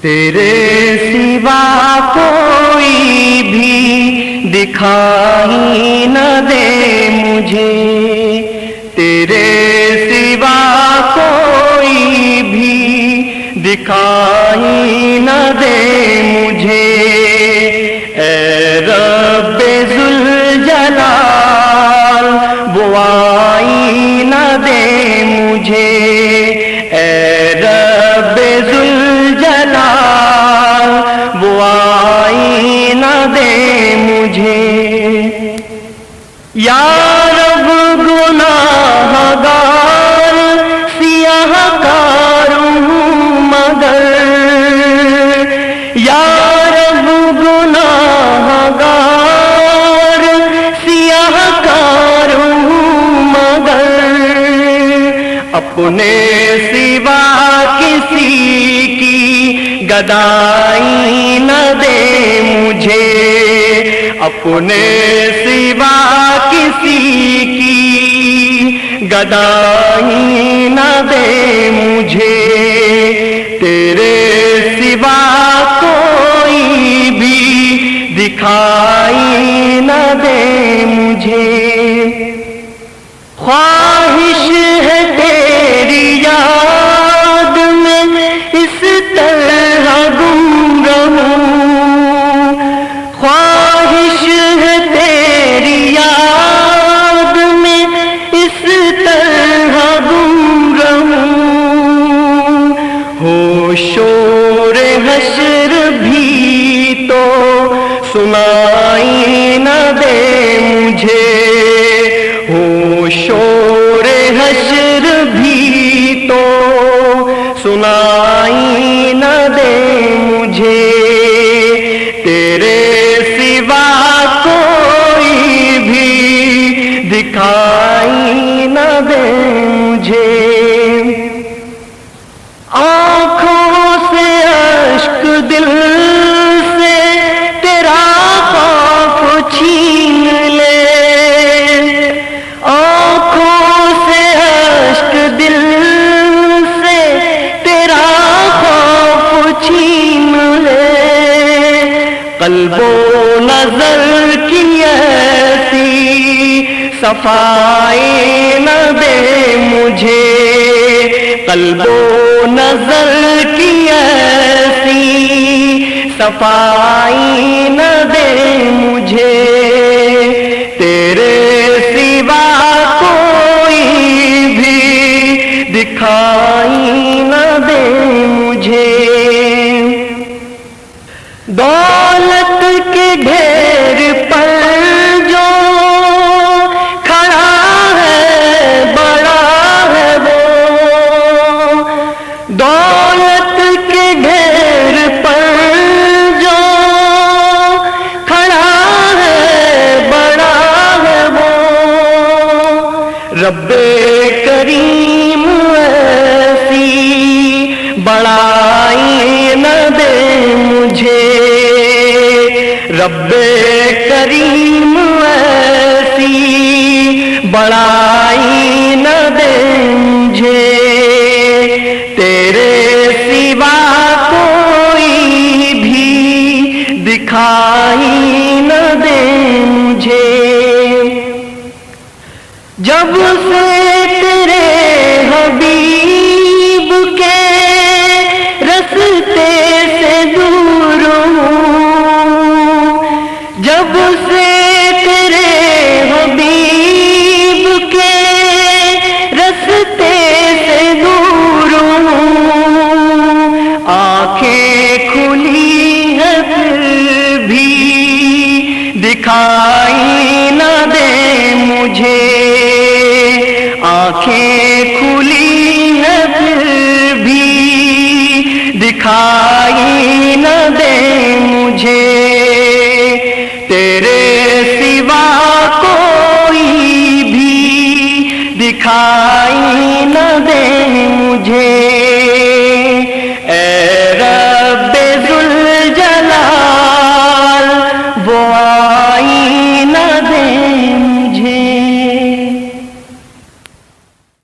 تیرے سوا کوئی بھی دکھائی نہ دے مجھے، تیرے سوا کوئی بھی دکھائی نہ دے مجھے، اے رب ذوالجلال بوائی نہ دے مجھے، اے رب ذوالجلال بوائی نہ دے مجھے، یا رب گناہ گار سیاہ کار ہوں مگر، یا رب گناہ گار سیاہ کار ہوں مگر، اپنے سوا کسی کی گدائی نہ دے مجھے، اپنے سوا کسی کی گدائی نہ دے مجھے، تیرے سوا کوئی بھی دکھائی نہ دے مجھے، خواہش ہے تیری یاد میں اس طرح گم رہوں، خواہش ہے تیری یاد میں اس طرح گم رہوں، ہو شور حشر بھی تو سنائی نہ دے مجھے، ہو شور حشر بھی تو سنائی نہ دے مجھے، تیرے سوا کوئی بھی دکھائی نہ دے مجھے، آنکھوں سے اشک دل سے تیرا خوف چھین لے، آنکھوں سے اشک دل سے تیرا خوف چھین لے، قلب و نظر کی ایسی صفائی نہ دے مجھے، قلب و نظر کی ایسی صفائی نہ دے مجھے، تیرے سوا کوئی بھی دکھائی نہ دے مجھے، دولت کے ڈھیر پر جو کھڑا ہے بڑا ہے وہ، دولت کے ڈھیر پر جو کھڑا ہے بڑا ہے وہ، رب کریم ایسی بڑائی نہ دے مجھے، رب کریم ایسی بڑائی نہ دے مجھے، تیرے سوا کوئی بھی دکھائی نہ دے مجھے، جب سے تیرے حبیب کے رستے سے دور ہوں، جب سے تیرے حبیب کے رستے سے دور ہوں، آنکھیں کھلی ہے پھر بھی دکھائی